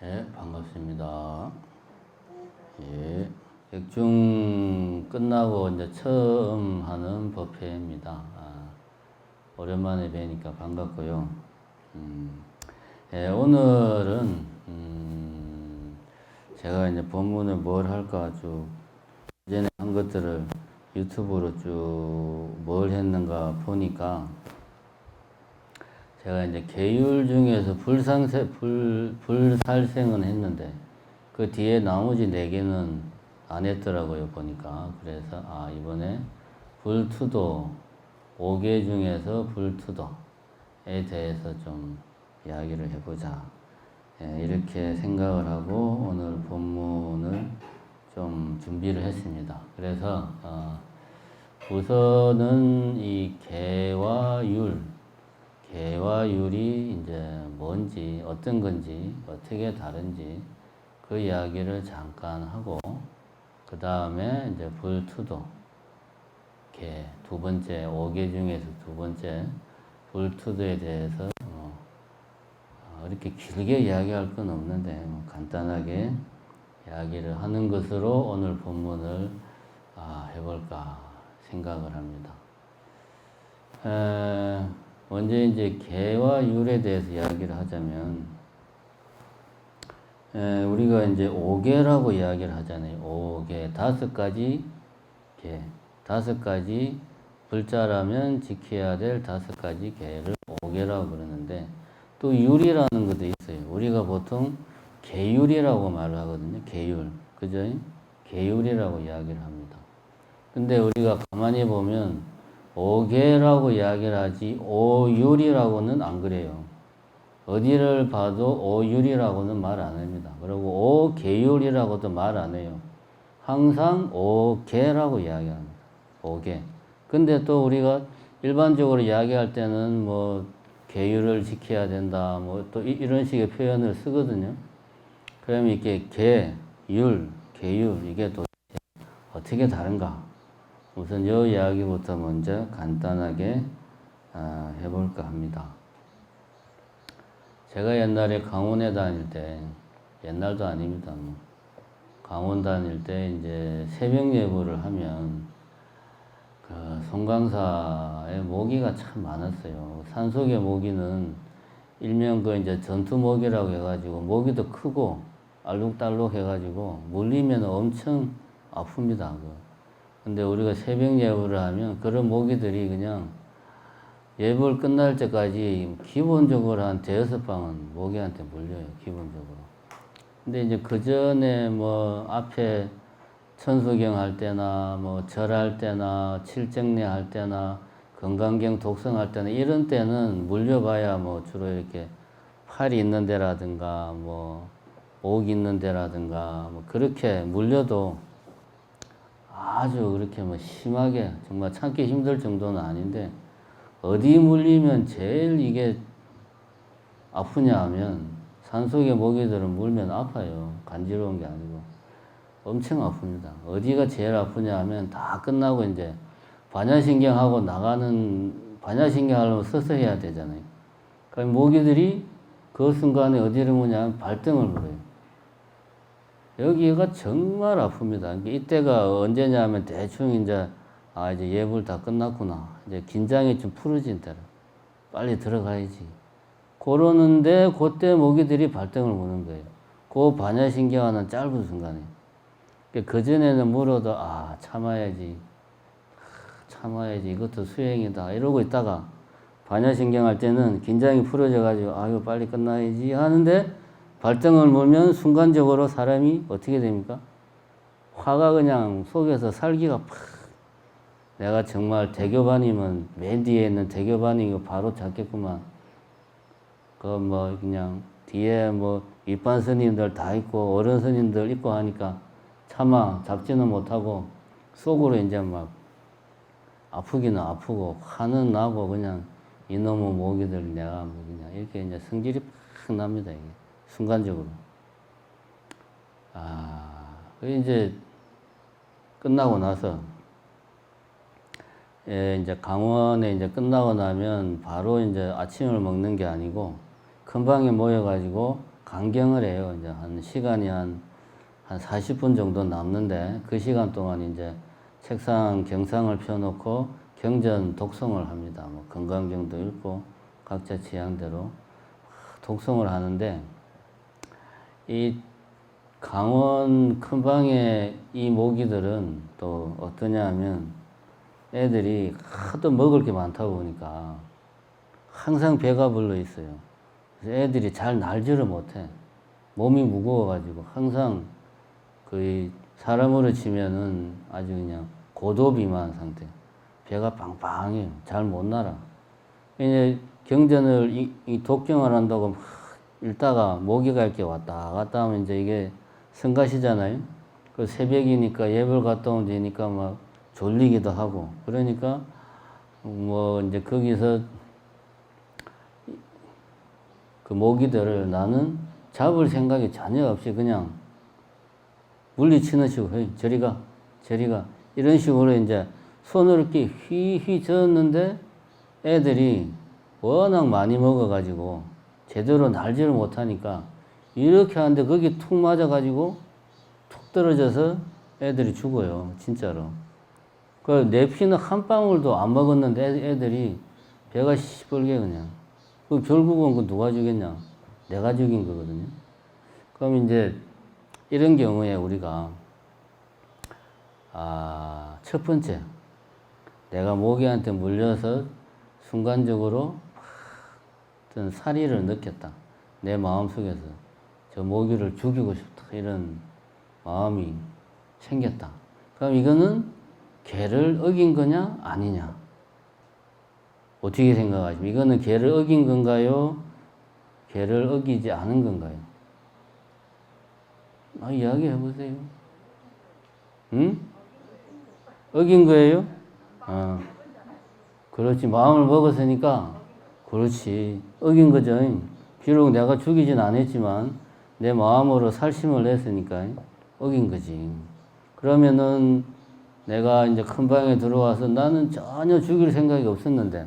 예, 반갑습니다. 예, 백중 끝나고 이제 처음 하는 법회입니다. 오랜만에 뵈니까 반갑고요. 예, 오늘은 제가 이제 본문을 뭘 할까 쭉 예전에 한 것들을 유튜브로 쭉 뭘 했는가 보니까 제가 이제 계율 중에서 불살생은 했는데 그 뒤에 나머지 4개는 안 했더라고요, 보니까. 그래서 이번에 불투도 5개 중에서 불투도에 대해서 좀 이야기를 해보자, 이렇게 생각을 하고 오늘 본문을 좀 준비를 했습니다. 그래서 우선은 이 개와 율이 이제 뭔지, 어떤 건지, 어떻게 다른지 그 이야기를 잠깐 하고, 그 다음에 이제 불투도, 개, 두 번째, 5개 중에서 두 번째 불투도에 대해서 이렇게 길게 이야기할 건 없는데 간단하게 이야기를 하는 것으로 오늘 본문을 해볼까 생각을 합니다. 먼저 이제 개와 율에 대해서 이야기를 하자면, 우리가 이제 5개라고 이야기를 하잖아요. 5개, 5가지 개, 5가지 불자라면 지켜야 될 5가지 개를 5개라고 그러는데, 또 율이라는 것도 있어요. 우리가 보통 계율이라고 말을 하거든요. 계율, 그죠? 계율이라고 이야기를 합니다. 근데 우리가 가만히 보면 5개라고 이야기를 하지 5율이라고는 안 그래요. 어디를 봐도 5율이라고는 말 안 합니다. 그리고 5계율이라고도 말 안 해요. 항상 5개라고 이야기합니다. 5개. 근데 또 우리가 일반적으로 이야기할 때는 뭐 계율을 지켜야 된다, 뭐 또 이런 식의 표현을 쓰거든요. 그러면 이렇게 계, 율, 계율, 이게 또 어떻게 다른가? 우선 이 이야기부터 먼저 간단하게 해볼까 합니다. 제가 옛날에 강원에 다닐 때, 옛날도 아닙니다. 강원 다닐 때 이제 새벽 예불을 하면 그 송강사에 모기가 참 많았어요. 산속의 모기는 일명 그 이제 전투 모기라고 해가지고 모기도 크고 알록달록 해가지고 물리면 엄청 아픕니다. 근데 우리가 새벽 예불을 하면 그런 모기들이 그냥 예불 끝날 때까지 기본적으로 한 5방은 모기한테 물려요, 기본적으로. 근데 이제 그 전에 뭐 앞에 천수경 할 때나 뭐 절할 때나 칠정례 할 때나 건강경 독성할 때나 이런 때는 물려봐야 뭐 주로 이렇게 팔이 있는 데라든가 뭐 목 있는 데라든가 뭐 그렇게 물려도 아주 그렇게 뭐 심하게 정말 참기 힘들 정도는 아닌데, 어디 물리면 제일 이게 아프냐 하면 산속의 모기들은 물면 아파요. 간지러운 게 아니고 엄청 아픕니다. 어디가 제일 아프냐 하면 다 끝나고 이제 반야신경하고 나가는, 반야신경 하려면 서서 해야 되잖아요. 그럼 모기들이 그 순간에 어디를 무냐면 발등을 물어요. 여기가 정말 아픕니다. 이때가 언제냐 하면 대충 이제 이제 예불 다 끝났구나, 이제 긴장이 좀 풀어진 때라 빨리 들어가야지 그러는데 그때 모기들이 발등을 무는 거예요. 그 반야신경하는 짧은 순간에. 그전에는 물어도 참아야지 이것도 수행이다 이러고 있다가 반야신경 할 때는 긴장이 풀어져 가지고 이거 빨리 끝나야지 하는데 발등을 물면 순간적으로 사람이 어떻게 됩니까? 화가 그냥 속에서 살기가 팍. 내가 정말 대교반이면 맨 뒤에 있는 대교반이 바로 잡겠구만. 뭐 그냥 뒤에 뭐 윗반 스님들 다 있고 어른 스님들 있고 하니까 차마 잡지는 못하고 속으로 이제 막 아프기는 아프고 화는 나고 그냥 이놈의 모기들 내가 뭐 그냥 이렇게 이제 성질이 팍 납니다. 이게 순간적으로. 그 이제 끝나고 나서 이제 강원에 이제 끝나고 나면 바로 이제 아침을 먹는 게 아니고 큰 방에 모여가지고 강경을 해요. 이제 한 시간이 한 40분 정도 남는데 그 시간 동안 이제 책상 경상을 펴놓고 경전 독송을 합니다. 뭐 건강경도 읽고 각자 취향대로 독송을 하는데 이 강원 큰방의 이 모기들은 또 어떠냐 하면 애들이 하도 먹을 게 많다 보니까 항상 배가 불러 있어요. 그래서 애들이 잘 날지를 못해. 몸이 무거워가지고 항상 거의 사람으로 치면은 아주 그냥 고도비만 상태. 배가 빵빵해요. 잘 못 날아. 이제 경전을 이 독경을 한다고 막 읽다가 모기가 이렇게 왔다 갔다 하면 이제 이게 성가시잖아요. 그 새벽이니까 예불 갔다 온 뒤니까 막 졸리기도 하고 그러니까 뭐 이제 거기서 그 모기들을 나는 잡을 생각이 전혀 없이 그냥 물리치는 식으로 헤이, 저리 가 이런 식으로 이제 손을 이렇게 휘휘 저었는데 애들이 워낙 많이 먹어가지고 제대로 날지를 못하니까 이렇게 하는데 거기 툭 맞아가지고 툭 떨어져서 애들이 죽어요. 진짜로. 그 내 피는 한 방울도 안 먹었는데 애들이 배가 시뻘게 그냥. 그 결국은 그 누가 죽였냐? 내가 죽인 거거든요. 그럼 이제 이런 경우에 우리가 첫 번째 내가 모기한테 물려서 순간적으로 어떤 살의를 느꼈다. 내 마음속에서 저 모기를 죽이고 싶다. 이런 마음이 생겼다. 그럼 이거는 계를 어긴 거냐 아니냐? 어떻게 생각하십니까? 이거는 계를 어긴 건가요? 계를 어기지 않은 건가요? 이야기해 보세요. 응? 어긴 거예요? 그렇지. 마음을 먹었으니까 그렇지. 어긴 거죠. 비록 내가 죽이진 않았지만 내 마음으로 살심을 했으니까 어긴 거지. 그러면은 내가 이제 큰 방에 들어와서 나는 전혀 죽일 생각이 없었는데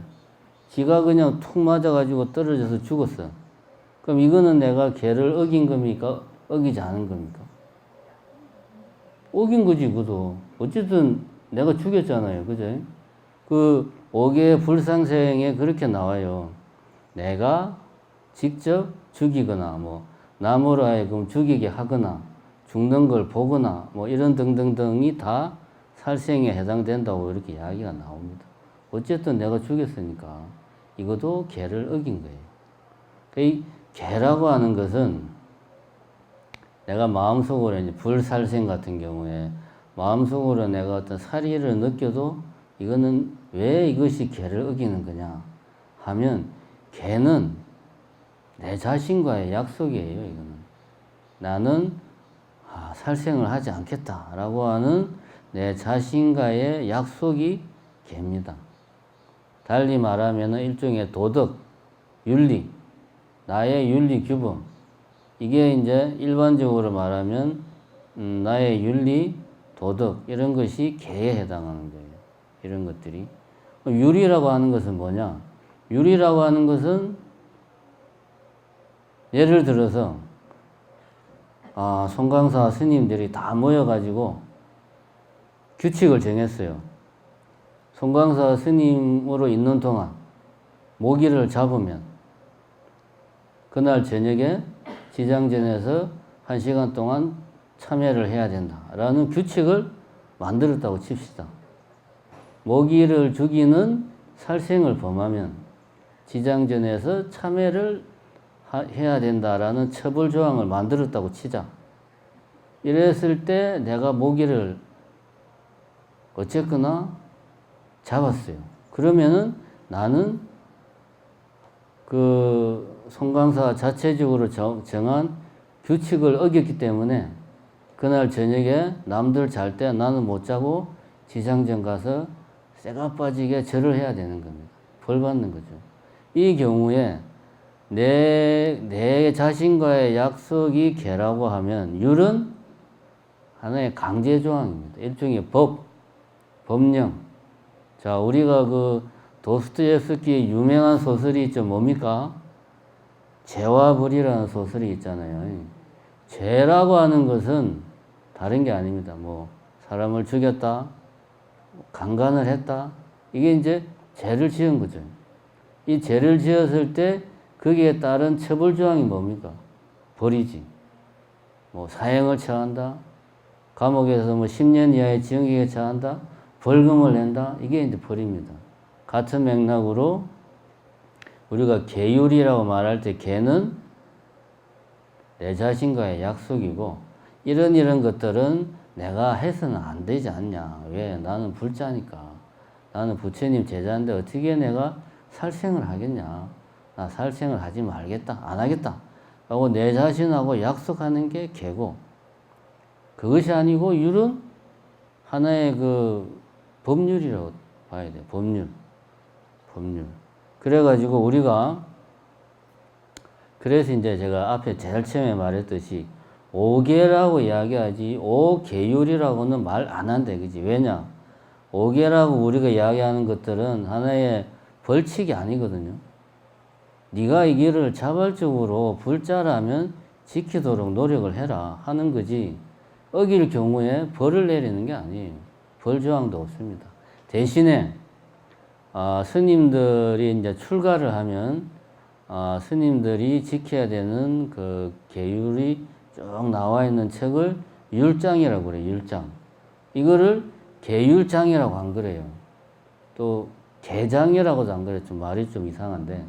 지가 그냥 툭 맞아가지고 떨어져서 죽었어. 그럼 이거는 내가 걔를 어긴 겁니까? 어기지 않은 겁니까? 어긴 거지, 그도. 어쨌든 내가 죽였잖아요. 그죠? 그 오계 불상생에 그렇게 나와요. 내가 직접 죽이거나 뭐 남으로 하여금 죽이게 하거나 죽는 걸 보거나 뭐 이런 등등등이 다 살생에 해당된다고 이렇게 이야기가 나옵니다. 어쨌든 내가 죽였으니까 이것도 계를 어긴 거예요. 이 계라고 하는 것은 내가 마음속으로 이제 불살생 같은 경우에 마음속으로 내가 어떤 살의를 느껴도 이거는 왜 이것이 계를 어기는 거냐 하면 계는 내 자신과의 약속이에요. 이거는 나는 살생을 하지 않겠다라고 하는 내 자신과의 약속이 계입니다. 달리 말하면 일종의 도덕, 윤리, 나의 윤리 규범 이게 이제 일반적으로 말하면 나의 윤리, 도덕 이런 것이 계에 해당하는 거예요. 이런 것들이. 윤리라고 하는 것은 뭐냐? 윤리라고 하는 것은 예를 들어서 송강사 스님들이 다 모여가지고 규칙을 정했어요. 송강사 스님으로 있는 동안 모기를 잡으면 그날 저녁에 지장전에서 1시간 동안 참회를 해야 된다라는 규칙을 만들었다고 칩시다. 모기를 죽이는 살생을 범하면 지장전에서 참회를 해야 된다라는 처벌 조항을 만들었다고 치자. 이랬을 때 내가 모기를 어쨌거나 잡았어요. 그러면은 나는 그 송강사 자체적으로 정한 규칙을 어겼기 때문에 그날 저녁에 남들 잘 때 나는 못 자고 지장전 가서 쇠가 빠지게 절을 해야 되는 겁니다. 벌 받는 거죠. 이 경우에 내 자신과의 약속이 계라고 하면 율은 하나의 강제 조항입니다. 일종의 법령. 자, 우리가 그 도스토옙스키의 유명한 소설이 있죠. 뭡니까? 죄와 벌이라는 소설이 있잖아요. 죄라고 하는 것은 다른 게 아닙니다. 뭐 사람을 죽였다, 강간을 했다. 이게 이제 죄를 지은 거죠. 이 죄를 지었을 때 거기에 따른 처벌 조항이 뭡니까? 벌이지. 뭐 사형을 처한다, 감옥에서 뭐 10년 이하의 징역에 처한다, 벌금을 낸다. 이게 이제 벌입니다. 같은 맥락으로 우리가 계율이라고 말할 때 계는 내 자신과의 약속이고 이런 것들은 내가 해서는 안 되지 않냐. 왜? 나는 불자니까. 나는 부처님 제자인데 어떻게 내가 살생을 하겠냐. 나 살생을 하지 말겠다. 안 하겠다. 라고 내 자신하고 약속하는 게 계고 그것이 아니고 율은 하나의 그 법률이라고 봐야 돼. 법률. 그래가지고 우리가 그래서 이제 제가 앞에 제일 처음에 말했듯이 오계라고 이야기하지 오계율이라고는 말 안 한대. 그지? 왜냐? 오계라고 우리가 이야기하는 것들은 하나의 벌칙이 아니거든요. 네가 이 길을 자발적으로 불자라면 지키도록 노력을 해라 하는 거지 어길 경우에 벌을 내리는 게 아니에요. 벌 조항도 없습니다. 대신에 스님들이 이제 출가를 하면 스님들이 지켜야 되는 그 계율이 쭉 나와 있는 책을 율장이라고 그래요. 율장. 이거를 계율장이라고 안 그래요. 또 계장이라고도 안 그래요. 좀 말이 좀 이상한데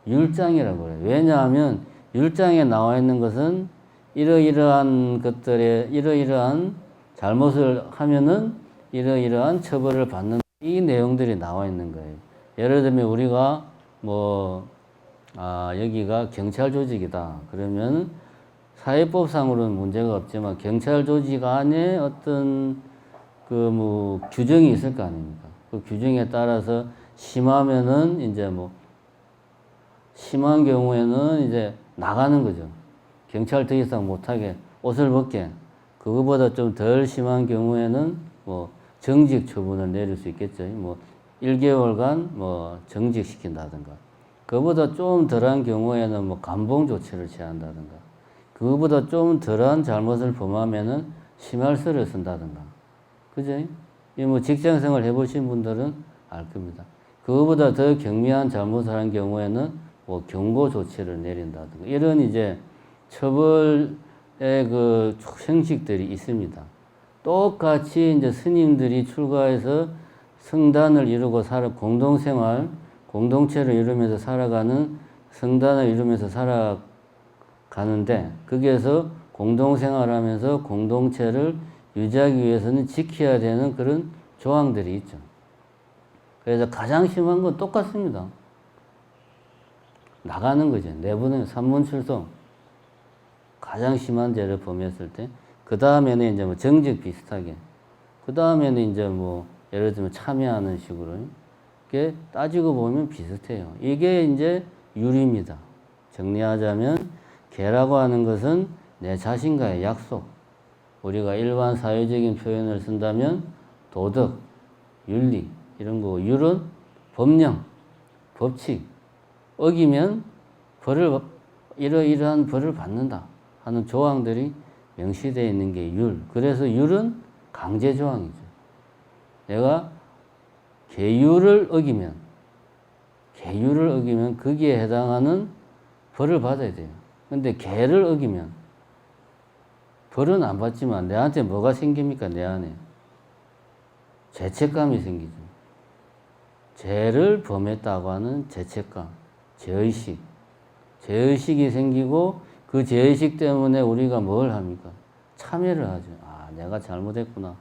율장이라고 그래요. 왜냐하면 율장에 나와 있는 것은 이러이러한 것들에 이러이러한 잘못을 하면은 이러이러한 처벌을 받는 이 내용들이 나와 있는 거예요. 예를 들면 우리가 뭐 여기가 경찰 조직이다. 그러면 사회법상으로는 문제가 없지만 경찰 조직 안에 어떤 그 뭐 규정이 있을 거 아닙니까? 그 규정에 따라서 심하면은 이제 뭐 심한 경우에는 이제 나가는 거죠. 경찰 더 이상 못하게 옷을 벗게. 그거보다 좀 덜 심한 경우에는 뭐 정직 처분을 내릴 수 있겠죠. 뭐 1개월간 뭐 정직시킨다든가. 그거보다 좀 덜한 경우에는 뭐 감봉 조치를 취한다든가. 그거보다 좀 덜한 잘못을 범하면은 심할서를 쓴다든가. 그죠? 이 뭐 직장생활 해보신 분들은 알 겁니다. 그거보다 더 경미한 잘못을 한 경우에는 뭐 경고 조치를 내린다든가. 이런 이제 처벌의 그 형식들이 있습니다. 똑같이 이제 스님들이 출가해서 성단을 이루고 공동생활, 공동체를 이루면서 살아가는 성단을 이루면서 살아가는데 거기에서 공동생활하면서 공동체를 유지하기 위해서는 지켜야 되는 그런 조항들이 있죠. 그래서 가장 심한 건 똑같습니다. 나가는 거죠. 내부는 산문출송. 가장 심한 죄를 범했을 때. 그 다음에는 이제 뭐 정직 비슷하게. 그 다음에는 이제 뭐 예를 들면 참여하는 식으로. 이게 따지고 보면 비슷해요. 이게 이제 율입니다. 정리하자면 계라고 하는 것은 내 자신과의 약속. 우리가 일반 사회적인 표현을 쓴다면 도덕, 윤리 이런 거. 율은 법령, 법칙. 어기면 이러이러한 벌을 받는다 하는 조항들이 명시되어 있는 게 율. 그래서 율은 강제 조항이죠. 내가 계율을 어기면 거기에 해당하는 벌을 받아야 돼요. 근데 계를 어기면 벌은 안 받지만 내한테 뭐가 생깁니까? 내 안에 죄책감이 생기죠. 죄를 범했다고 하는 죄책감, 죄의식이 생기고 그 죄의식 때문에 우리가 뭘 합니까? 참회를 하죠. 내가 잘못했구나.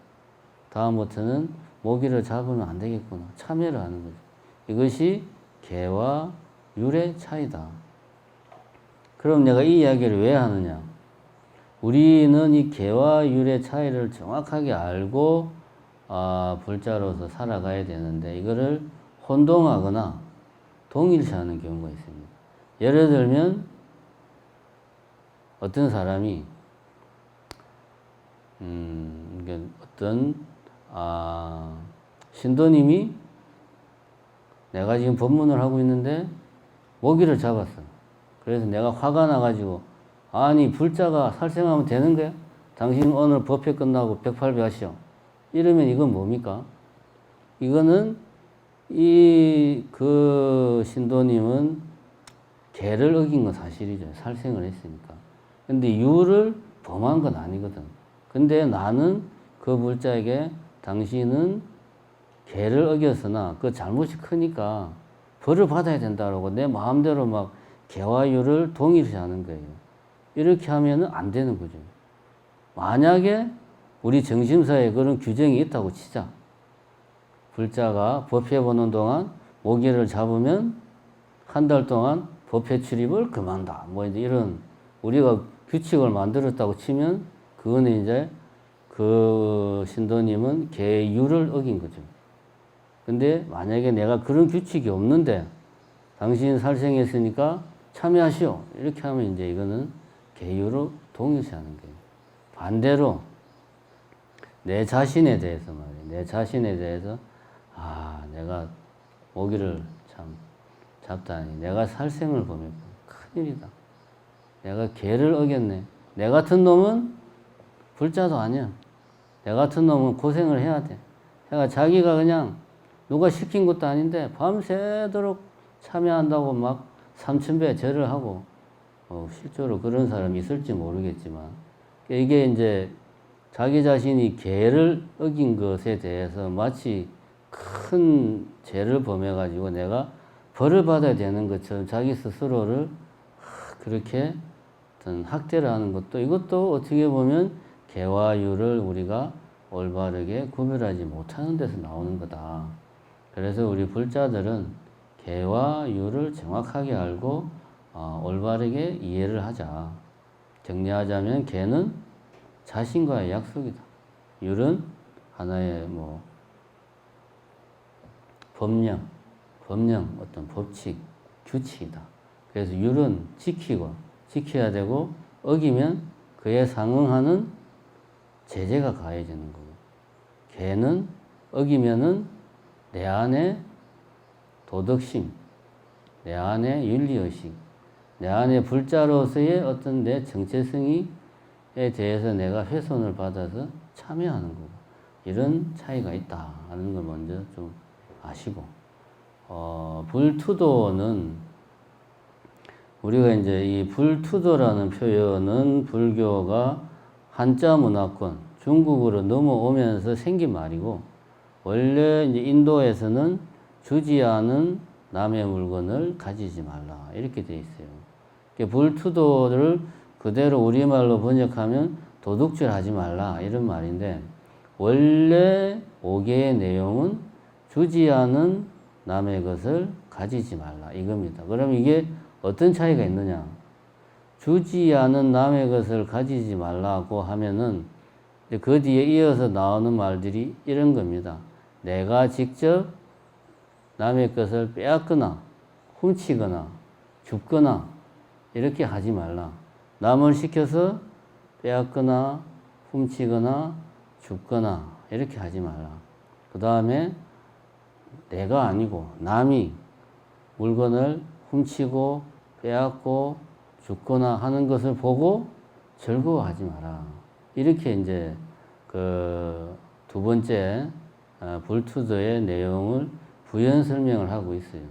다음부터는 모기를 잡으면 안 되겠구나. 참회를 하는 거죠. 이것이 계와 율의 차이다. 그럼 내가 이 이야기를 왜 하느냐? 우리는 이 계와 율의 차이를 정확하게 알고 불자로서 살아가야 되는데 이거를 혼동하거나 동일시하는 경우가 있습니다. 예를 들면 어떤 사람이 어떤 신도님이 내가 지금 법문을 하고 있는데 모기를 잡았어. 그래서 내가 화가 나가지고 아니 불자가 살생하면 되는 거야? 당신 오늘 법회 끝나고 108배 하시오. 이러면 이건 뭡니까? 이거는 그 신도님은 계를 어긴 건 사실이죠. 살생을 했으니까. 근데 유를 범한 건 아니거든. 근데 나는 그 불자에게 당신은 계를 어겼으나 그 잘못이 크니까 벌을 받아야 된다라고 내 마음대로 막 계와 유를 동일시하는 거예요. 이렇게 하면은 안 되는 거죠. 만약에 우리 정심사에 그런 규정이 있다고 치자. 불자가 법회 보는 동안 모기를 잡으면 한 달 동안 법회 출입을 금한다. 뭐 이런 우리가 규칙을 만들었다고 치면 그거는 이제 그 신도님은 계유를 어긴 거죠. 근데 만약에 내가 그런 규칙이 없는데 당신 살생했으니까 참여하시오. 이렇게 하면 이제 이거는 계유로 동일시하는 거예요. 반대로 내 자신에 대해서 말이에요. 내 자신에 대해서 내가 모기를 참 잡다니 내가 살생을 범했고 큰일이다. 내가 계를 어겼네. 내 같은 놈은 불자도 아니야. 내 같은 놈은 고생을 해야 돼. 그러니까 자기가 그냥 누가 시킨 것도 아닌데 밤새도록 참여한다고 막 3000배 절을 하고 실제로 그런 사람이 있을지 모르겠지만 이게 이제 자기 자신이 계를 어긴 것에 대해서 마치 큰 죄를 범해가지고 내가 벌을 받아야 되는 것처럼 자기 스스로를 그렇게 어떤 학대를 하는 것도 이것도 어떻게 보면 계와 유를 우리가 올바르게 구별하지 못하는 데서 나오는 거다. 그래서 우리 불자들은 계와 유를 정확하게 알고 올바르게 이해를 하자. 정리하자면 계는 자신과의 약속이다. 율은 하나의 법령, 어떤 법칙, 규칙이다. 그래서 율은 지켜야 되고 어기면 그에 상응하는 제재가 가해지는 거고 계는 어기면은 내 안에 도덕심, 내 안에 윤리의식, 내 안에 불자로서의 어떤 내 정체성에 대해서 내가 훼손을 받아서 참여하는 거고 이런 차이가 있다 하는 걸 먼저 좀 아시고 불투도는 우리가 이제 이 불투도라는 표현은 불교가 한자 문화권 중국으로 넘어오면서 생긴 말이고 원래 이제 인도에서는 주지 않은 남의 물건을 가지지 말라 이렇게 돼 있어요. 불투도를 그대로 우리말로 번역하면 도둑질 하지 말라 이런 말인데 원래 오계의 내용은 주지 않은 남의 것을 가지지 말라 이겁니다. 그럼 이게 어떤 차이가 있느냐? 주지 않은 남의 것을 가지지 말라고 하면은 그 뒤에 이어서 나오는 말들이 이런 겁니다. 내가 직접 남의 것을 빼앗거나 훔치거나 줍거나 이렇게 하지 말라. 남을 시켜서 빼앗거나 훔치거나 줍거나 이렇게 하지 말라. 그 다음에 내가 아니고 남이 물건을 훔치고 빼앗고 줍거나 하는 것을 보고 즐거워하지 마라. 이렇게 이제 그 두 번째 불투도의 내용을 부연 설명을 하고 있어요.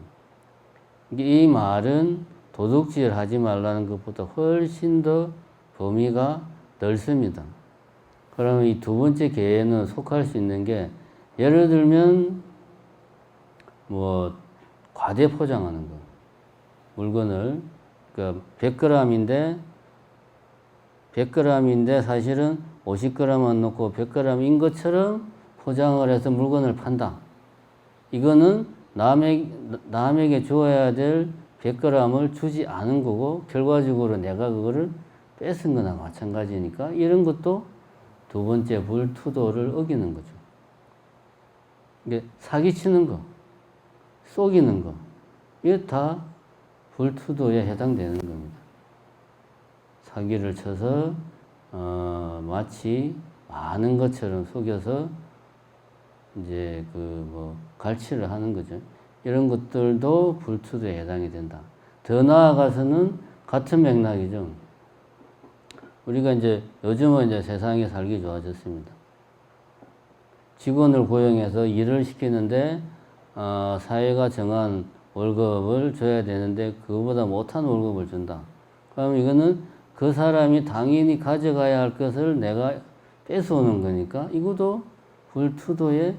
이 말은 도둑질 하지 말라는 것보다 훨씬 더 범위가 넓습니다. 그러면 이 두 번째 계에는 속할 수 있는 게 예를 들면 과대 포장하는 거. 물건을 그러니까 100g인데 사실은 50g만 넣고 100g인 것처럼 포장을 해서 물건을 판다. 이거는 남에게 주어야 될 100g을 주지 않은 거고 결과적으로 내가 그거를 뺏은 거나 마찬가지니까 이런 것도 두 번째 불투도를 어기는 거죠. 이게 사기치는 거, 속이는 거, 이게 다 불투도에 해당되는 겁니다. 사기를 쳐서 마치 많은 것처럼 속여서 이제 갈취를 하는 거죠. 이런 것들도 불투도에 해당이 된다. 더 나아가서는 같은 맥락이죠. 우리가 이제 요즘은 이제 세상이 살기 좋아졌습니다. 직원을 고용해서 일을 시키는데 사회가 정한 월급을 줘야 되는데 그거보다 못한 월급을 준다. 그럼 이거는 그 사람이 당연히 가져가야 할 것을 내가 뺏어오는 거니까 이것도 불투도에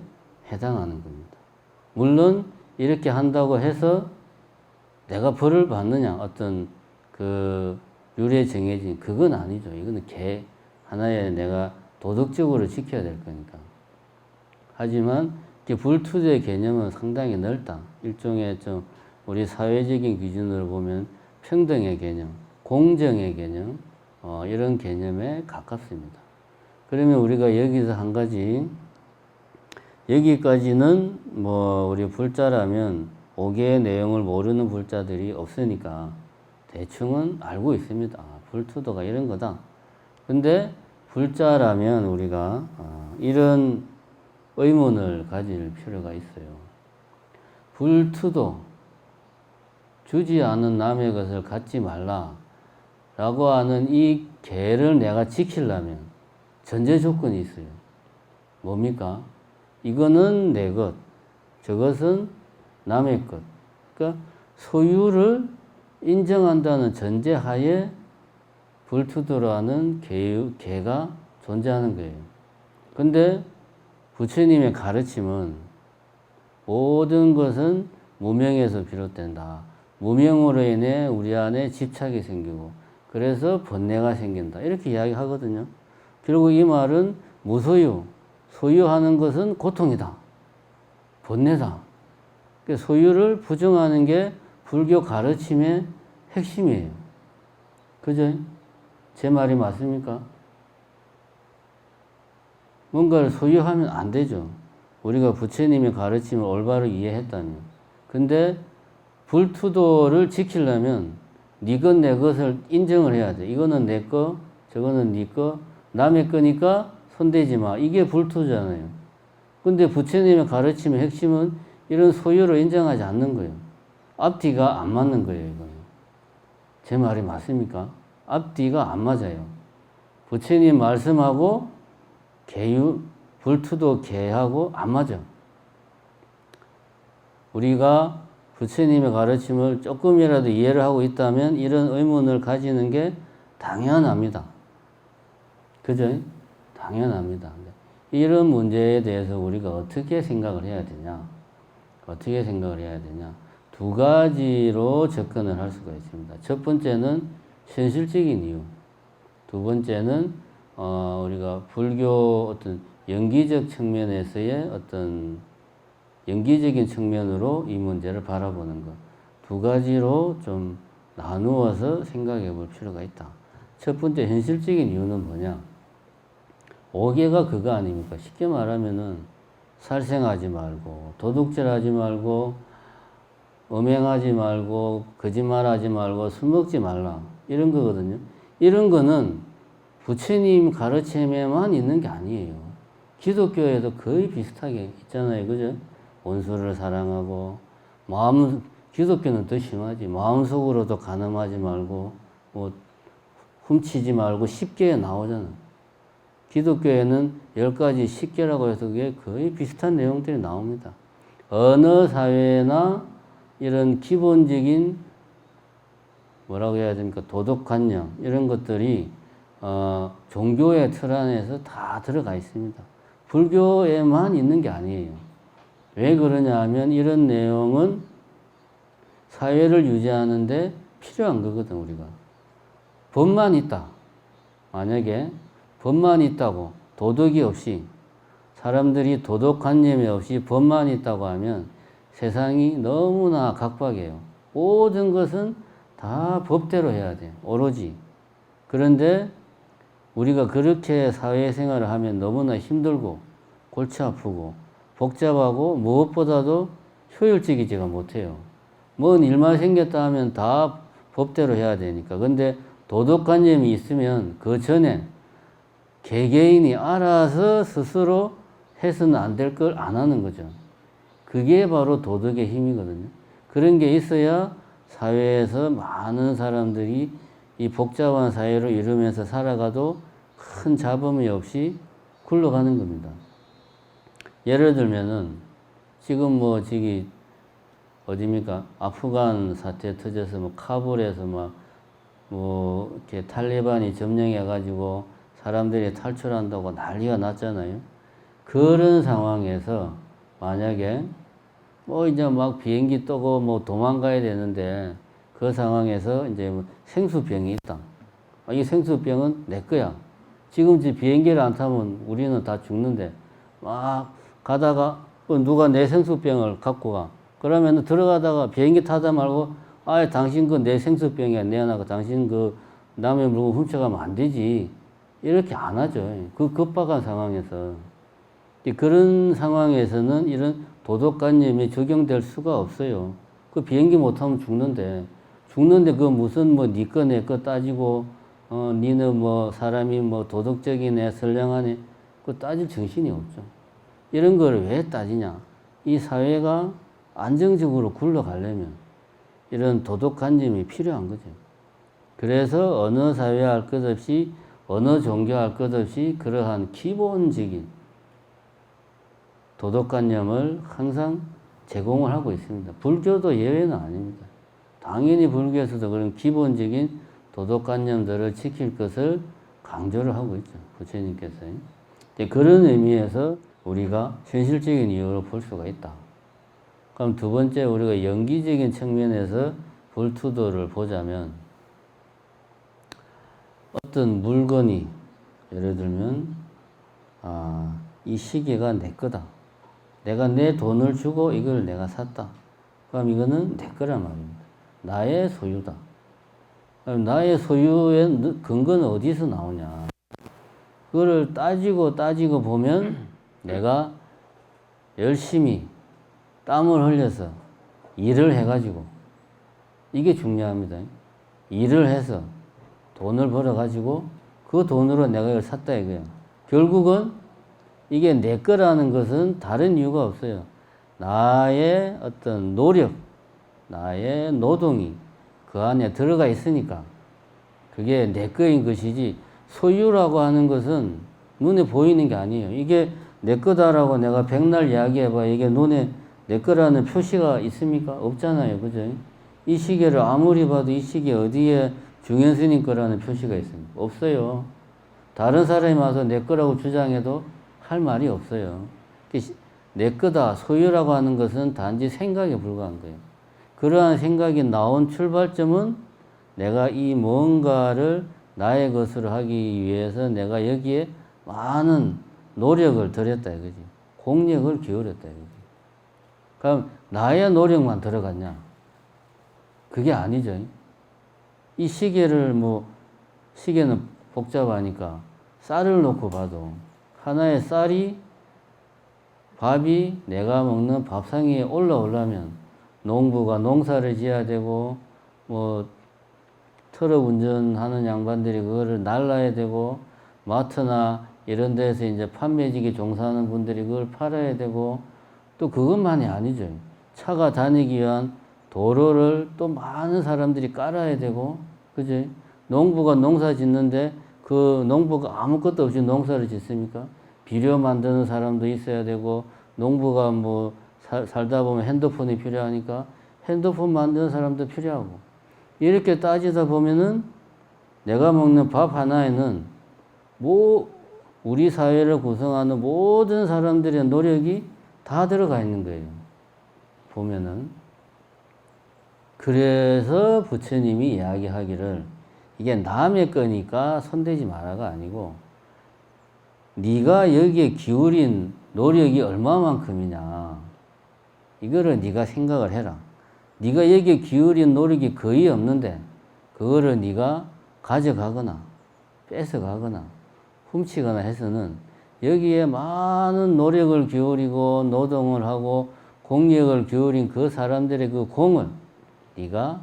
해당하는 겁니다. 물론 이렇게 한다고 해서 내가 벌을 받느냐 어떤 그 율에 정해진 그건 아니죠. 이거는 하나의 내가 도덕적으로 지켜야 될 거니까. 하지만 불투도의 개념은 상당히 넓다. 일종의 좀 우리 사회적인 기준으로 보면 평등의 개념, 공정의 개념 이런 개념에 가깝습니다. 그러면 우리가 여기서 한 가지 여기까지는 뭐 우리 불자라면 5개의 내용을 모르는 불자들이 없으니까 대충은 알고 있습니다. 불투도가 이런 거다. 근데 불자라면 우리가 이런 의문을 가질 필요가 있어요. 불투도, 주지 않은 남의 것을 갖지 말라 라고 하는 이 계를 내가 지키려면 전제 조건이 있어요. 뭡니까? 이거는 내 것, 저것은 남의 것. 그러니까 소유를 인정한다는 전제하에 불투도라는 계가 존재하는 거예요. 근데 부처님의 가르침은 모든 것은 무명에서 비롯된다. 무명으로 인해 우리 안에 집착이 생기고 그래서 번뇌가 생긴다. 이렇게 이야기하거든요. 그리고 이 말은 무소유, 소유하는 것은 고통이다. 번뇌다. 소유를 부정하는 게 불교 가르침의 핵심이에요. 그죠? 제 말이 맞습니까? 뭔가를 소유하면 안 되죠. 우리가 부처님의 가르침을 올바로 이해했다면. 근데 불투도를 지키려면 네 것 내 것을 인정을 해야 돼. 이거는 내 거, 저거는 네 거, 남의 거니까 손대지 마. 이게 불투잖아요. 근데 부처님의 가르침의 핵심은 이런 소유를 인정하지 않는 거예요. 앞뒤가 안 맞는 거예요, 이거는. 제 말이 맞습니까? 앞뒤가 안 맞아요. 부처님 말씀하고 불투도 계하고 안 맞아. 우리가 부처님의 가르침을 조금이라도 이해를 하고 있다면 이런 의문을 가지는 게 당연합니다. 그죠? 당연합니다. 이런 문제에 대해서 우리가 어떻게 생각을 해야 되냐? 어떻게 생각을 해야 되냐? 두 가지로 접근을 할 수가 있습니다. 첫 번째는 현실적인 이유. 두 번째는 우리가 불교 어떤 연기적 측면에서의 어떤 연기적인 측면으로 이 문제를 바라보는 것. 두 가지로 좀 나누어서 생각해 볼 필요가 있다. 첫 번째 현실적인 이유는 뭐냐? 5개가 그거 아닙니까? 쉽게 말하면은 살생하지 말고, 도둑질하지 말고, 음행하지 말고, 거짓말하지 말고, 술 먹지 말라. 이런 거거든요. 이런 거는 부처님 가르침에만 있는 게 아니에요. 기독교에도 거의 비슷하게 있잖아요. 그죠? 원수를 사랑하고, 기독교는 더 심하지. 마음속으로도 간음하지 말고, 뭐, 훔치지 말고, 10개에 나오잖아. 기독교에는 10가지 10개라고 해서 그게 거의 비슷한 내용들이 나옵니다. 어느 사회나 이런 기본적인 뭐라고 해야 됩니까? 도덕관념 이런 것들이 종교의 틀 안에서 다 들어가 있습니다. 불교에만 있는 게 아니에요. 왜 그러냐 하면 이런 내용은 사회를 유지하는데 필요한 거거든, 우리가. 법만 있다. 만약에 법만 있다고 도덕이 없이 사람들이 도덕관념이 없이 법만 있다고 하면 세상이 너무나 각박해요. 모든 것은 다 법대로 해야 돼요. 오로지. 그런데 우리가 그렇게 사회생활을 하면 너무나 힘들고 골치 아프고 복잡하고 무엇보다도 효율적이지가 못해요. 뭔 일만 생겼다 하면 다 법대로 해야 되니까. 근데 도덕관념이 있으면 그 전에 개개인이 알아서 스스로 해서는 안 될 걸 안 하는 거죠. 그게 바로 도덕의 힘이거든요. 그런 게 있어야 사회에서 많은 사람들이 이 복잡한 사회를 이루면서 살아가도 큰 잡음이 없이 굴러가는 겁니다. 예를 들면은 지금 뭐 저기 어디입니까? 아프간 사태 터져서 뭐 카불에서 뭐 이렇게 탈레반이 점령해가지고 사람들이 탈출한다고 난리가 났잖아요. 그런 상황에서 만약에 뭐 이제 막 비행기 뜨고 뭐 도망가야 되는데 그 상황에서 이제 뭐 생수병이 있다. 이 생수병은 내 거야. 지금 비행기를 안 타면 우리는 다 죽는데 막 가다가 누가 내 생수병을 갖고 가. 그러면 들어가다가 비행기 타다 말고 아예 당신 그 내 생수병이야 내놔가 당신 그 남의 물건 훔쳐가면 안 되지. 이렇게 안 하죠. 그 급박한 상황에서. 그런 상황에서는 이런 도덕관념이 적용될 수가 없어요. 그 비행기 못 타면 죽는데 그 무슨 뭐 니 거 내 거 따지고 니는 뭐 사람이 뭐 도덕적이네 선량하네 그 따질 정신이 없죠. 이런 걸 왜 따지냐? 이 사회가 안정적으로 굴러가려면 이런 도덕관념이 필요한 거죠. 그래서 어느 사회 할 것 없이 어느 종교 할 것 없이 그러한 기본적인 도덕관념을 항상 제공을 하고 있습니다. 불교도 예외는 아닙니다. 당연히 불교에서도 그런 기본적인 도덕관념들을 지킬 것을 강조를 하고 있죠. 부처님께서. 그런 의미에서 우리가 현실적인 이유로 볼 수가 있다. 그럼 두 번째 우리가 연기적인 측면에서 불투도를 보자면 어떤 물건이 예를 들면 이 시계가 내 거다. 내가 내 돈을 주고 이걸 내가 샀다. 그럼 이거는 내 거란 말입니다. 나의 소유다. 그럼 나의 소유의 근거는 어디서 나오냐. 그거를 따지고 보면 내가 열심히 땀을 흘려서 일을 해가지고 이게 중요합니다. 일을 해서 돈을 벌어가지고 그 돈으로 내가 이걸 샀다 이거예요. 결국은 이게 내 거라는 것은 다른 이유가 없어요. 나의 어떤 노력, 나의 노동이 그 안에 들어가 있으니까 그게 내 거인 것이지 소유라고 하는 것은 눈에 보이는 게 아니에요. 이게 내 거다라고 내가 백날 이야기해봐. 이게 눈에 내 거라는 표시가 있습니까? 없잖아요. 그죠? 이 시계를 아무리 봐도 이 시계 어디에 중현스님 거라는 표시가 있습니까? 없어요. 다른 사람이 와서 내 거라고 주장해도 할 말이 없어요. 내 거다, 소유라고 하는 것은 단지 생각에 불과한 거예요. 그러한 생각이 나온 출발점은 내가 이 뭔가를 나의 것으로 하기 위해서 내가 여기에 많은 노력을 들였다 이거지. 공력을 기울였다 이거지. 그럼 나의 노력만 들어갔냐? 그게 아니죠. 이 시계를 시계는 복잡하니까 쌀을 놓고 봐도 하나의 쌀이 밥이 내가 먹는 밥상 위에 올라오려면 농부가 농사를 지어야 되고 트럭 운전하는 양반들이 그거를 날라야 되고 마트나 이런 데서 이제 판매직에 종사하는 분들이 그걸 팔아야 되고 또 그것만이 아니죠. 차가 다니기 위한 도로를 또 많은 사람들이 깔아야 되고 그지? 농부가 농사 짓는데 그 농부가 아무것도 없이 농사를 짓습니까? 비료 만드는 사람도 있어야 되고 농부가 살다 보면 핸드폰이 필요하니까 핸드폰 만드는 사람도 필요하고 이렇게 따지다 보면은 내가 먹는 밥 하나에는 우리 사회를 구성하는 모든 사람들의 노력이 다 들어가 있는 거예요. 보면은. 그래서 부처님이 이야기하기를 이게 남의 거니까 손대지 마라가 아니고 네가 여기에 기울인 노력이 얼마만큼이냐 이거를 네가 생각을 해라. 네가 여기에 기울인 노력이 거의 없는데 그거를 네가 가져가거나 뺏어가거나 훔치거나 해서는 여기에 많은 노력을 기울이고 노동을 하고 공력을 기울인 그 사람들의 그 공을 네가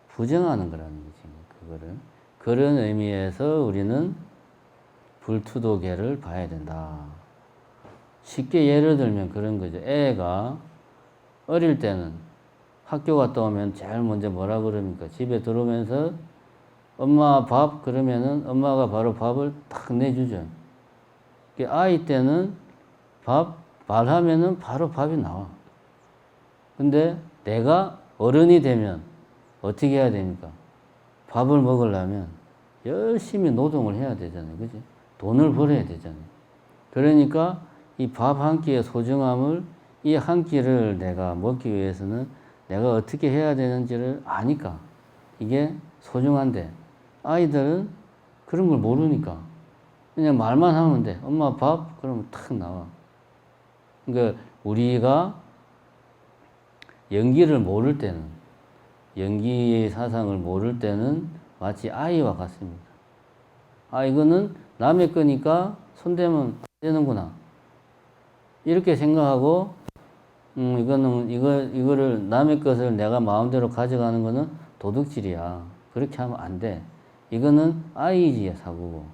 부정하는 거라는 거지. 그거를. 그런 의미에서 우리는 불투도계를 봐야 된다. 쉽게 예를 들면 그런 거죠. 애가 어릴 때는 학교 갔다 오면 제일 먼저 뭐라 그럽니까? 집에 들어오면서 엄마 밥 그러면은 엄마가 바로 밥을 딱 내주죠. 아이 때는 밥 말하면은 바로 밥이 나와. 근데 내가 어른이 되면 어떻게 해야 됩니까? 밥을 먹으려면 열심히 노동을 해야 되잖아요. 그지? 돈을 벌어야 되잖아요. 그러니까 이 밥 한 끼의 소중함을 이 한 끼를 내가 먹기 위해서는 내가 어떻게 해야 되는지를 아니까 이게 소중한데 아이들은 그런 걸 모르니까 그냥 말만 하면 돼. 엄마 밥? 그러면 탁 나와. 그러니까 우리가 연기를 모를 때는 연기의 사상을 모를 때는 마치 아이와 같습니다. 아 이거는 남의 거니까 손대면 안 되는구나. 이렇게 생각하고 이거를 남의 것을 내가 마음대로 가져가는 거는 도둑질이야. 그렇게 하면 안 돼. 이거는 아이지의 사고고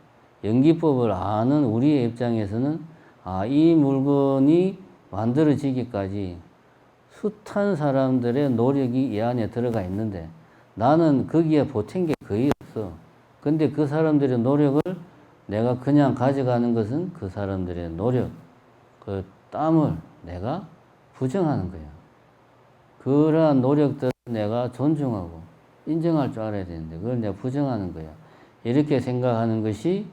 연기법을 아는 우리의 입장에서는 아, 이 물건이 만들어지기까지 숱한 사람들의 노력이 이 안에 들어가 있는데 나는 거기에 보탠 게 거의 없어. 근데 그 사람들의 노력을 내가 그냥 가져가는 것은 그 사람들의 노력, 그 땀을 내가 부정하는 거야. 그러한 노력들을 내가 존중하고 인정할 줄 알아야 되는데 그걸 내가 부정하는 거야. 이렇게 생각하는 것이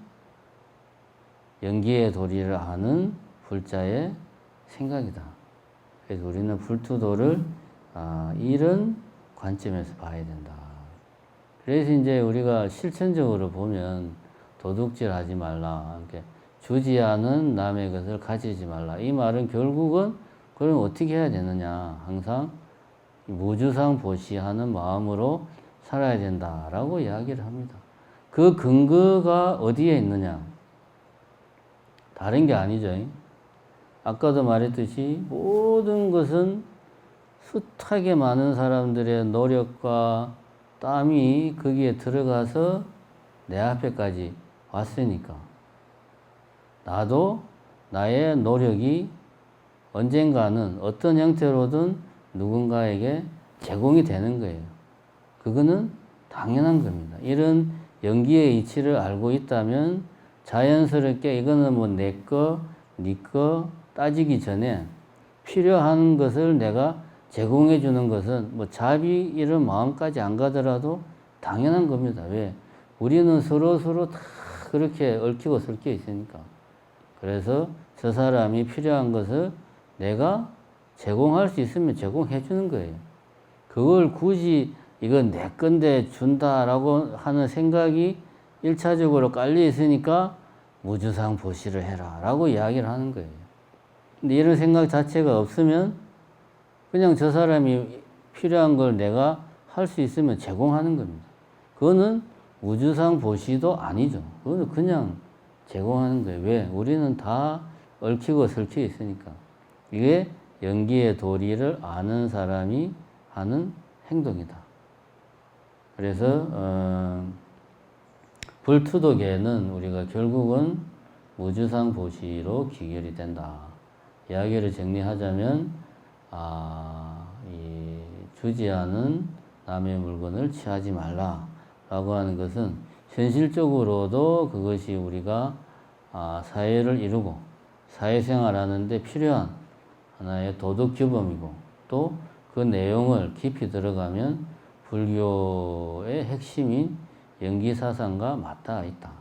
연기의 도리를 아는 불자의 생각이다. 그래서 우리는 불투도를 이런 관점에서 봐야 된다. 그래서 이제 우리가 실천적으로 보면 도둑질 하지 말라. 이렇게 주지 않은 남의 것을 가지지 말라. 이 말은 결국은 그럼 어떻게 해야 되느냐. 항상 무주상 보시하는 마음으로 살아야 된다라고 이야기를 합니다. 그 근거가 어디에 있느냐. 다른 게 아니죠. 아까도 말했듯이 모든 것은 숱하게 많은 사람들의 노력과 땀이 거기에 들어가서 내 앞에까지 왔으니까 나도 나의 노력이 언젠가는 어떤 형태로든 누군가에게 제공이 되는 거예요. 그거는 당연한 겁니다. 이런 연기의 이치를 알고 있다면 자연스럽게 이거는 뭐 내 거, 네 거 따지기 전에 필요한 것을 내가 제공해 주는 것은 뭐 자비 이런 마음까지 안 가더라도 당연한 겁니다. 왜? 우리는 서로 다 그렇게 얽히고 설켜 있으니까. 그래서 저 사람이 필요한 것을 내가 제공할 수 있으면 제공해 주는 거예요. 그걸 굳이 이건 내 건데 준다라고 하는 생각이 1차적으로 깔려 있으니까 무주상 보시를 해라 라고 이야기를 하는 거예요. 근데 이런 생각 자체가 없으면 그냥 저 사람이 필요한 걸 내가 할 수 있으면 제공하는 겁니다. 그거는 무주상 보시도 아니죠. 그거는 그냥 제공하는 거예요. 왜? 우리는 다 얽히고 설켜 있으니까. 이게 연기의 도리를 아는 사람이 하는 행동이다. 그래서 불투독에는 우리가 결국은 무주상 보시로 귀결이 된다. 이야기를 정리하자면 이 주지 않은 남의 물건을 취하지 말라라고 하는 것은 현실적으로도 그것이 우리가 사회를 이루고 사회생활하는데 필요한 하나의 도덕 규범이고 또 그 내용을 깊이 들어가면 불교의 핵심인 연기사상과 맞닿아 있다.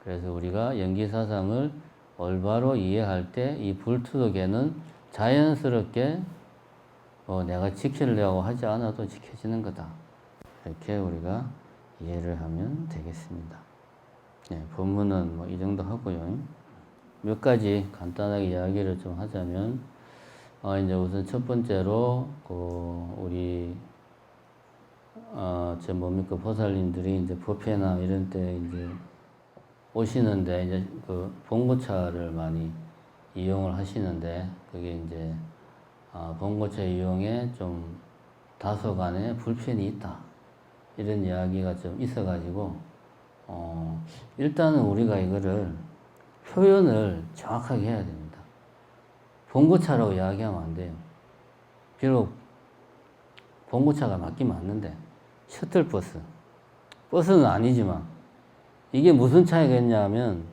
그래서 우리가 연기사상을 올바로 이해할 때 이 불투독에는 자연스럽게 내가 지키려고 하지 않아도 지켜지는 거다. 이렇게 우리가 이해를 하면 되겠습니다. 네, 본문은 뭐 이 정도 하고요. 몇 가지 간단하게 이야기를 좀 하자면 이제 우선 첫 번째로 우리 뭡니까 보살님들이 이제 법회나 이런 때 이제 오시는데 이제 그 봉고차를 많이 이용을 하시는데 그게 이제 봉고차 이용에 좀 다소간의 불편이 있다 이런 이야기가 좀 있어가지고 일단은 우리가 이거를 표현을 정확하게 해야 됩니다. 봉고차라고 이야기하면 안 돼요. 비록 봉고차가 맞긴 맞는데 셔틀버스, 버스는 아니지만 이게 무슨 차이가 있냐면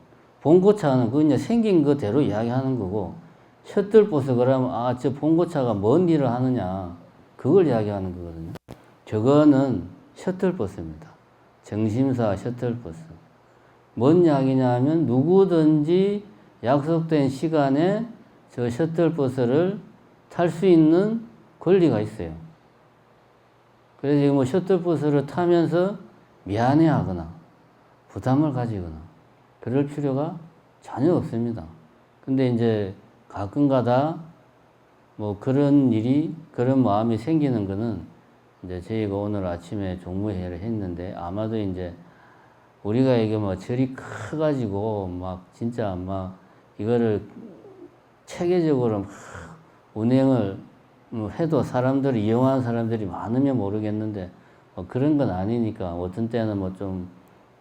봉고차는 그냥 생긴 그대로 이야기하는 거고 셔틀버스 그러면 아, 저 봉고차가 뭔 일을 하느냐 그걸 이야기하는 거거든요. 저거는 셔틀버스입니다. 정심사 셔틀버스. 뭔 이야기냐 하면 누구든지 약속된 시간에 저 셔틀버스를 탈 수 있는 권리가 있어요. 그래서 지금 뭐 셔틀버스를 타면서 미안해하거나 부담을 가지거나 그럴 필요가 전혀 없습니다. 근데 이제 가끔가다 뭐 그런 일이, 그런 마음이 생기는 거는 이제 저희가 오늘 아침에 종무회의를 했는데 아마도 이제 우리가 이게 뭐 절이 커가지고 막 진짜 막 이거를 체계적으로 막 운행을 해도 사람들이 이용하는 사람들이 많으면 모르겠는데 뭐 그런 건 아니니까 어떤 때는 뭐 좀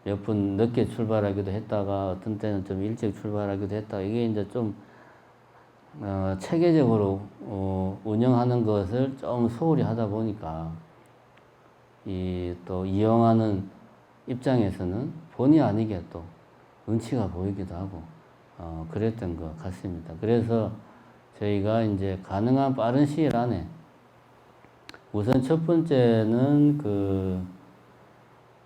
몇 분 늦게 출발하기도 했다가 어떤 때는 좀 일찍 출발하기도 했다가 이게 이제 좀 체계적으로 운영하는 것을 좀 소홀히 하다 보니까 이 또 이용하는 입장에서는 본의 아니게 또 눈치가 보이기도 하고 그랬던 것 같습니다. 그래서 저희가 이제 가능한 빠른 시일 안에 우선 첫 번째는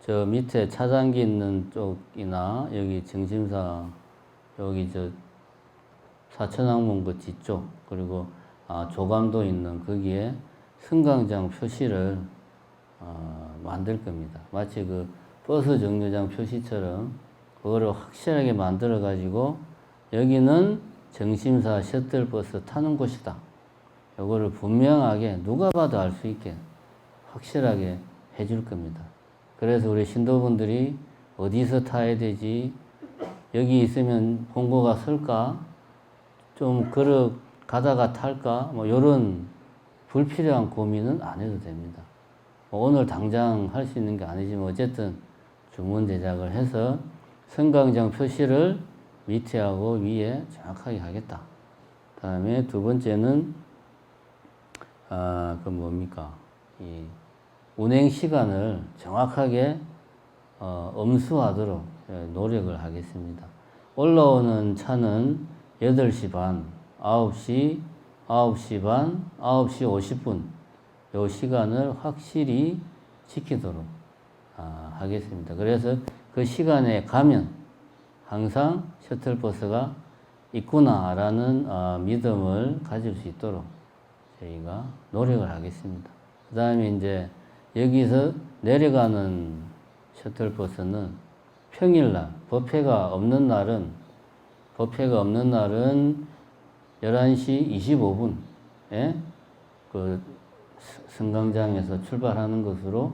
저 밑에 차단기 있는 쪽이나 여기 정심사 여기 저 사천항문 그 뒤쪽 그리고 조감도 있는 거기에 승강장 표시를 만들 겁니다. 마치 그 버스 정류장 표시처럼 그거를 확실하게 만들어 가지고 여기는 정심사 셔틀버스 타는 곳이다. 이거를 분명하게 누가 봐도 알 수 있게 확실하게 해줄 겁니다. 그래서 우리 신도분들이 어디서 타야 되지? 여기 있으면 봉고가 설까? 좀 가다가 탈까? 뭐 이런 불필요한 고민은 안 해도 됩니다. 오늘 당장 할 수 있는 게 아니지만 어쨌든 주문 제작을 해서 승강장 표시를 밑에하고 위에 정확하게 하겠다. 그 다음에 두 번째는 그 뭡니까? 이 운행 시간을 정확하게 엄수하도록 노력을 하겠습니다. 올라오는 차는 8시 반, 9시, 9시 반, 9시 50분 요 시간을 확실히 지키도록 하겠습니다. 그래서 그 시간에 가면 항상 셔틀버스가 있구나라는 믿음을 가질 수 있도록 저희가 노력을 하겠습니다. 그 다음에 이제 여기서 내려가는 셔틀버스는 평일날, 법회가 없는 날은 11시 25분에 그 승강장에서 출발하는 것으로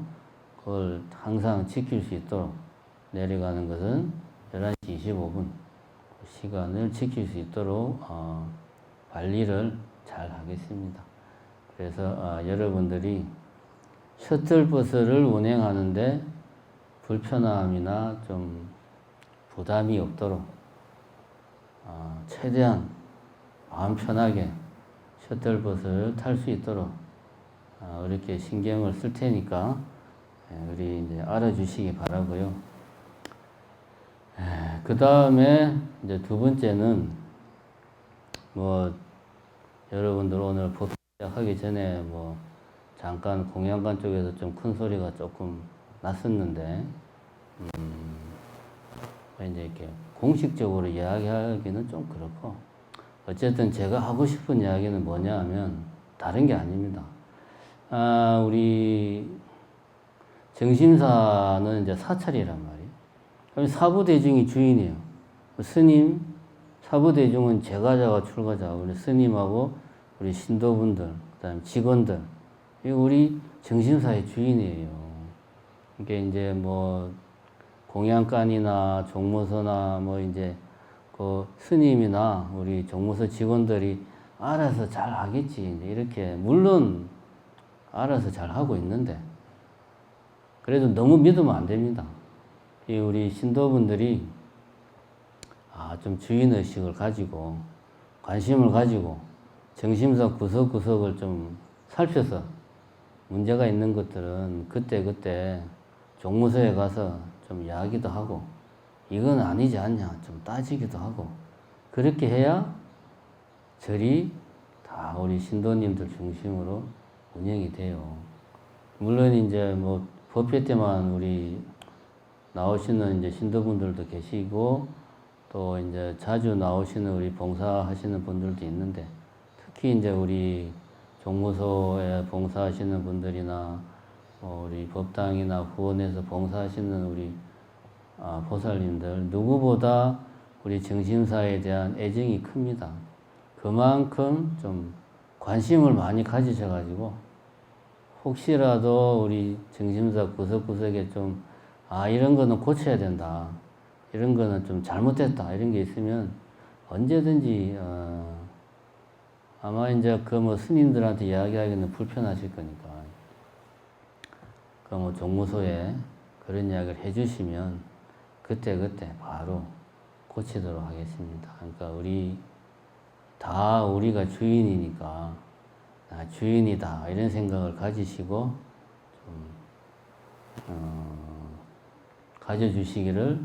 그걸 항상 지킬 수 있도록 내려가는 것은 11시 25분 시간을 지킬 수 있도록 관리를 잘 하겠습니다. 그래서 여러분들이 셔틀버스를 운행하는데 불편함이나 좀 부담이 없도록 최대한 마음 편하게 셔틀버스를 탈 수 있도록 이렇게 신경을 쓸 테니까 우리 이제 알아주시기 바라고요. 그 다음에 이제 두 번째는 뭐 여러분들 오늘 보통 시작하기 전에 뭐 잠깐 공양관 쪽에서 좀 큰 소리가 조금 났었는데 이제 이렇게 공식적으로 이야기하기는 좀 그렇고 어쨌든 제가 하고 싶은 이야기는 뭐냐 하면 다른 게 아닙니다. 우리 정심사는 이제 사찰이란 말이에요. 그럼 사부대중이 주인이에요. 스님, 사부대중은 제가자와 출가자, 우리 스님하고 우리 신도분들, 그 다음에 직원들, 우리 정심사의 주인이에요. 이게 이제 뭐 공양간이나 종무소나 뭐 이제 그 스님이나 우리 종무소 직원들이 알아서 잘 하겠지. 이제 이렇게 물론 알아서 잘 하고 있는데 그래도 너무 믿으면 안 됩니다. 이 우리 신도분들이 좀 주인의식을 가지고 관심을 가지고 정심사 구석구석을 좀 살펴서 문제가 있는 것들은 그때 종무소에 가서 좀 이야기도 하고 이건 아니지 않냐 좀 따지기도 하고 그렇게 해야 절이 다 우리 신도님들 중심으로 운영이 돼요. 물론 이제 뭐 법회 때만 우리 나오시는 이제 신도분들도 계시고 또 이제 자주 나오시는 우리 봉사하시는 분들도 있는데 특히 이제 우리 종무소에 봉사하시는 분들이나 우리 법당이나 후원에서 봉사하시는 우리 보살님들 누구보다 우리 정신사에 대한 애정이 큽니다. 그만큼 좀 관심을 많이 가지셔가지고 혹시라도 우리 정신사 구석구석에 좀 이런 거는 고쳐야 된다. 이런 거는 좀 잘못됐다. 이런 게 있으면 언제든지 아마 이제 그 뭐 스님들한테 이야기하기는 불편하실 거니까 그 뭐 종무소에 그런 이야기를 해주시면 그때 바로 고치도록 하겠습니다. 그러니까 우리가 주인이니까 주인이다 이런 생각을 가지시고 좀 가져주시기를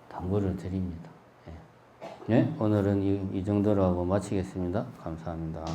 당부를 드립니다. 예. 네, 오늘은 이 정도로 하고 마치겠습니다. 감사합니다.